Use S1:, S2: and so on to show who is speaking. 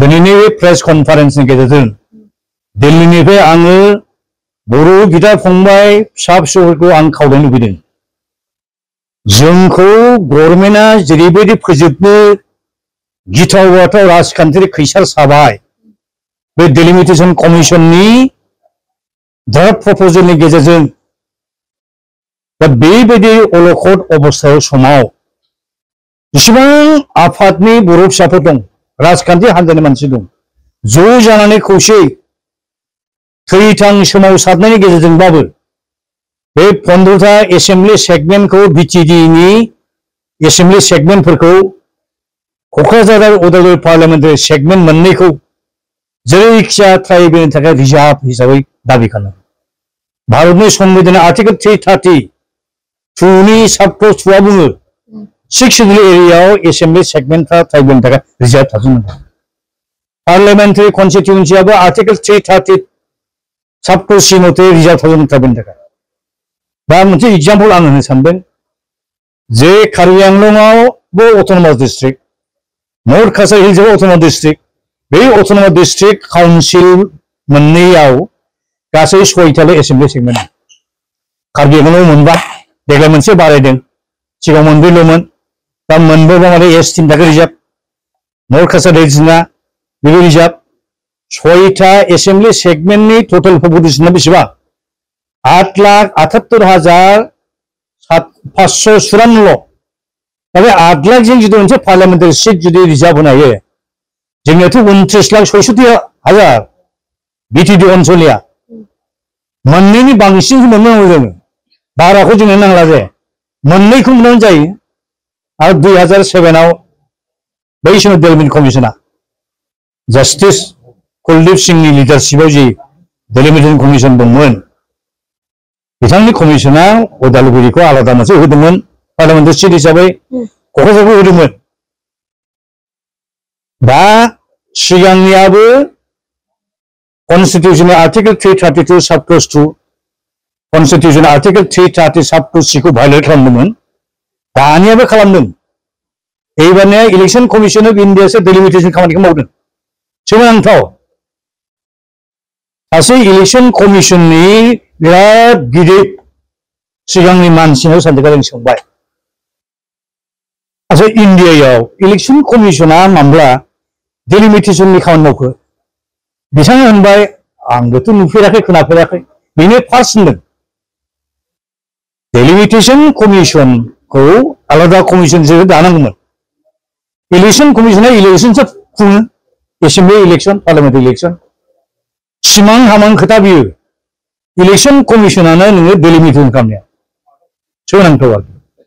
S1: दिनैनि बे प्रेस कनफारेन्सनि गेजेरजों दिल्लीनिफ्राय आङो बर' बिदा फंबाय फिसा फिसौफोरखौ आं खावलायनो लुबैदों जोंखौ गभर्नमेन्टआ जेरैबायदि फोजोबनो गिथाव बाथाव राजखान्थियारि खैसार साबाय बे डिलिमिटेशन कमिशननि ड्राफ्ट प्रप'जेलनि गेजेरजों दा बेबायदि अलखद अबस्थायाव समाव जेसेबां आफादनि बर' फिसाफोर दं राजखान्थि हान्जानि मानसि दं ज' जानानै खौसेयै थैथां सोमावसारनायनि गेजेरजोंबाबो बे 15था एसेम्बलि सेगमेन्टखौ बिटिडिनि एसेम्बलि सेगमेन्टफोरखौ क'क्राझार आरो उदालगुरि पार्लियामेन्टारि सेगमेन्ट मोननैखौ जेरैखिजाया ट्राइबेलनि थाखाय रिजार्भ हिसाबै दाबि खालामो भारतनि संबिधान आर्टिकल 332 नि साबक्ल'ज 2 आ बुङो 6 शेड्यूल एरियायाव एसेम्बलि सेगमेन्टफ्रा ट्राइबेलनि थाखाय रिजार्भ थाजोबनांगौ पार्लियामेन्टारि कन्स्टिटिउन्सियाबो आर्टिकल 330 साबक्ल'ज C मथे रिजार्भ थाजोबनांगौ ट्राइबेलनि थाखाय दा मोनसे एग्जाम्पल आं होनो सानदों जे कार्बि आंलंआवबो अट'नमास डिस्ट्रिक्ट नर्थ काछार हिल्सआवबो अट'नमास डिस्ट्रिक्ट बे अट'नमास डिस्ट्रिक्ट काउन्सिल मोननैयाव गासै 6टाल' एसेम्बलि सेगमेन्ट कार्बि आंलंआव मोनबा देग्लाय मोनसे बारायदों सिगाङाव मोनब्रैल'मोन दा मोनब्रैबा माने एसटिनि थाखाय रिजार्भ नर्थ काछार हिल्सना बेबो रिजार्भ 6टा एसेम्बलि सेगमेन्टनि टटेल पपुलेसना बेसेबां 8,78,554 दा बे 8 लाखजों जुदि मोनसे पार्लियामेन्टारि सिट जुदि रिजार्भ होनो हायो जोंनियाथ' 29,66,000 बिटिडि ओनसोलनिया मोननैनि बांसिनखौ मोननांगौ जोङो बाराखौ जोंनो नांला जे मोननैखौ मोननानै जायो आरो 2007आव बै समाव डेभेलपमेन्ट कमिशना जास्टिस कुलदीप सिंहनि लिडारशिपआव जि डेलिमिटेशन कमिशन दंमोन बिथांनि कमिशना उदालगुरिखौ आलादा मोनसे होदोंमोन पार्लियामेन्टारि सिट हिसाबै क'क्राझारखौ होदोंमोन दा सिगांनियाबो कन्स्टिटिउशननि आर्टिकल 332 साबक्ल'ज 2 कन्स्टिटिउशन आर्टिकल 330 साबक्ल'ज C खौ भायलेट खालामदोंमोन दानियाबो खालामदों एबारनिया इलेक्शन कमिशन अफ इन्डियासो डेलिमिटेशन खामानिखौ मावदों सोमोनांथाव सासे इलेक्शन कमिशननि बिराद गिदिर सिगांनि मानसिनाव सानसेखालि जों सोंबाय आচ্ছা इन्डियायाव इलेक्शन कमिशना माब्ला डेलिमिटेशननि खामानि मावखो बिथाङा होनबाय आंबोथ' नुफेराखै खोनाफेराखै बेनो फार्स्ट होनदों डेलिमिटेशन कमिशनखौ आलादा कमिशनसो दानांगौमोन इलेक्शन कमिशना इलेक्शनसो खुङो एसेम्बलि इलेक्शन पार्लियामेन्टारि इलेक्शन सिमां हामां खोथा बियो इलेक्शन कमिशनानो नोङो डेलिमिटेशन खालामनाया सोमोनांथाव आरोखि